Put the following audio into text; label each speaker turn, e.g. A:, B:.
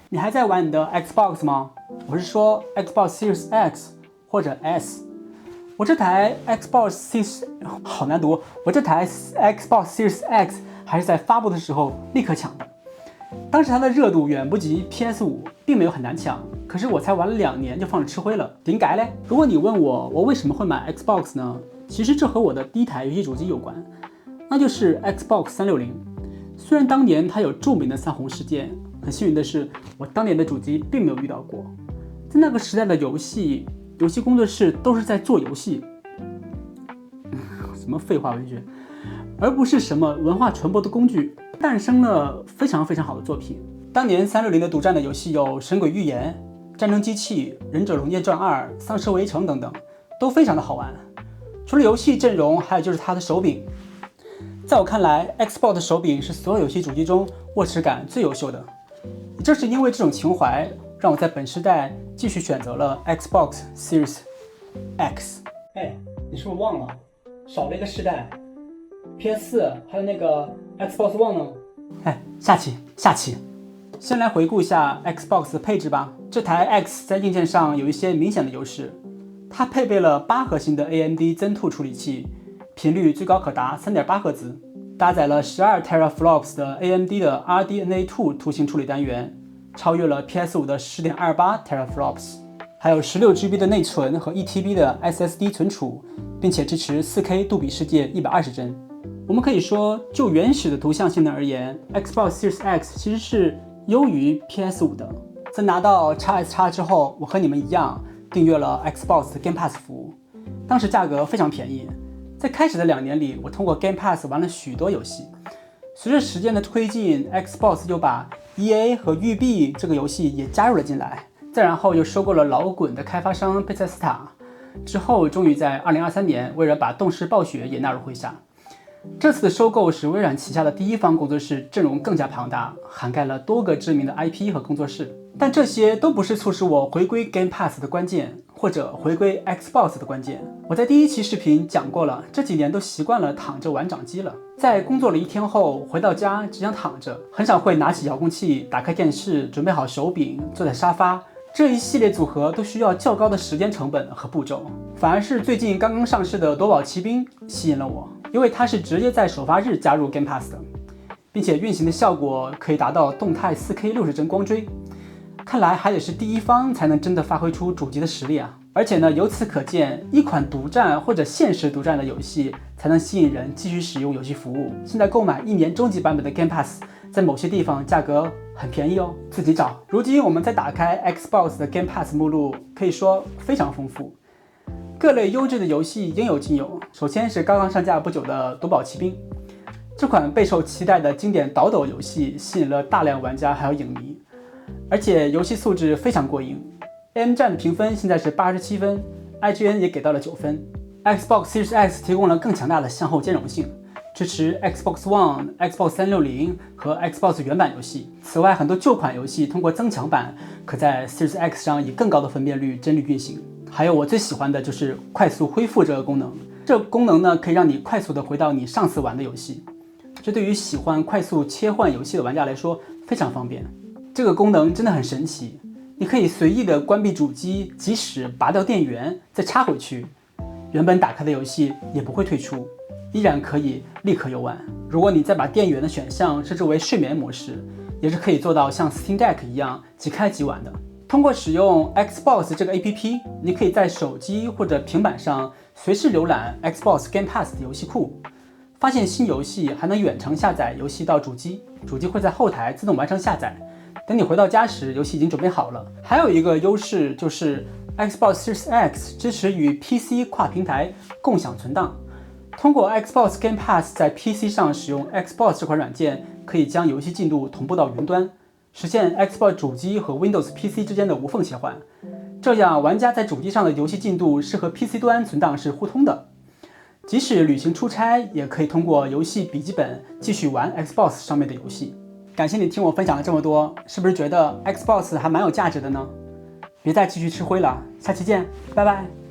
A: 你还在玩你的 Xbox 吗？我是说 Xbox Series X 或者 S。我这台 Xbox Series 好难读，我这台 Xbox Series X 还是在发布的时候立刻抢的。当时它的热度远不及 PS5，并没有很难抢。可是我才玩了2年就放着吃灰了，点解嘞？如果你问我为什么会买 Xbox 呢？其实这和我的第一台游戏主机有关，那就是 Xbox 360。虽然当年它有著名的3红事件，很幸运的是，我当年的主机并没有遇到过。在那个时代的游戏工作室都是在做游戏，什么废话文学，而不是什么文化传播的工具，诞生了非常非常好的作品。当年360的独占的游戏有《神鬼预言》、《战争机器》、《忍者龙剑传2》、《丧尸围城》等等，都非常的好玩。除了游戏阵容，还有就是它的手柄。在我看来 ，Xbox 的手柄是所有游戏主机中握持感最优秀的。也正是因为这种情怀，让我在本时代继续选择了 Xbox Series X。你是不是忘了？少了一个世代 ，PS4 还有那个 Xbox One 呢？下期。先来回顾一下 Xbox 的配置吧。这台 X 在硬件上有一些明显的优势，它配备了8核心的 AMD Zen 2处理器，频率最高可达 3.8 赫兹，搭载了12 teraflops 的 AMD 的 RDNA2 图形处理单元，超越了 PS5 的 10.28 teraflops， 还有16GB 的内存和 1TB 的 SSD 存储，并且支持 4K 杜比世界120帧。我们可以说，就原始的图像性能而言， Xbox Series X 其实是优于 PS5 的。在拿到 XS 之后，我和你们一样订阅了 Xbox Game Pass 服务，当时价格非常便宜。在开始的2年里，我通过 Game Pass 玩了许多游戏。随着时间的推进， Xbox 又把 EA 和育碧这个游戏也加入了进来，再然后又收购了老滚的开发商贝塞斯塔，之后终于在2023年微软把动视暴雪也纳入麾下。这次的收购使微软旗下的第一方工作室阵容更加庞大，涵盖了多个知名的 IP 和工作室。但这些都不是促使我回归 Game Pass 的关键，或者回归 Xbox 的关键。我在第1期视频讲过了，这几年都习惯了躺着玩掌机了。在工作了1天后，回到家只想躺着，很少会拿起遥控器，打开电视，准备好手柄，坐在沙发。这一系列组合都需要较高的时间成本和步骤，反而是最近刚刚上市的夺宝奇兵吸引了我，因为它是直接在首发日加入 Game Pass 的，并且运行的效果可以达到动态 4K 60帧光追。看来还得是第一方才能真的发挥出主机的实力啊！而且呢，由此可见，一款独占或者限时独占的游戏才能吸引人继续使用游戏服务。现在购买1年终极版本的 Game Pass， 在某些地方价格很便宜哦，自己找。如今我们再打开 Xbox 的 Game Pass 目录，可以说非常丰富，各类优质的游戏应有尽有。首先是刚刚上架不久的夺宝奇兵，这款备受期待的经典倒斗游戏吸引了大量玩家还有影迷。而且游戏素质非常过硬 ，AM 站的评分现在是87分 ，IGN 也给到了9分。Xbox Series X 提供了更强大的向后兼容性，支持 Xbox One、Xbox 360和 Xbox 原版游戏。此外，很多旧款游戏通过增强版，可在 Series X 上以更高的分辨率帧率运行。还有我最喜欢的就是快速恢复这个功能，这个功能呢可以让你快速的回到你上次玩的游戏，这对于喜欢快速切换游戏的玩家来说非常方便。这个功能真的很神奇，你可以随意的关闭主机，即使拔掉电源再插回去，原本打开的游戏也不会退出，依然可以立刻游玩。如果你再把电源的选项设置为睡眠模式，也是可以做到像 Steam Deck 一样即开即玩的。通过使用 Xbox 这个 APP， 你可以在手机或者平板上随时浏览 Xbox Game Pass 的游戏库，发现新游戏，还能远程下载游戏到主机，主机会在后台自动完成下载。等你回到家时，游戏已经准备好了。还有一个优势就是 Xbox Series X 支持与 PC 跨平台共享存档。通过 Xbox Game Pass 在 PC 上使用 Xbox 这款软件，可以将游戏进度同步到云端，实现 Xbox 主机和 Windows PC 之间的无缝切换。这样，玩家在主机上的游戏进度是和 PC 端存档是互通的。即使旅行出差，也可以通过游戏笔记本继续玩 Xbox 上面的游戏。感谢你听我分享了这么多，是不是觉得 Xbox 还蛮有价值的呢？别再继续吃灰了，下期见，拜拜。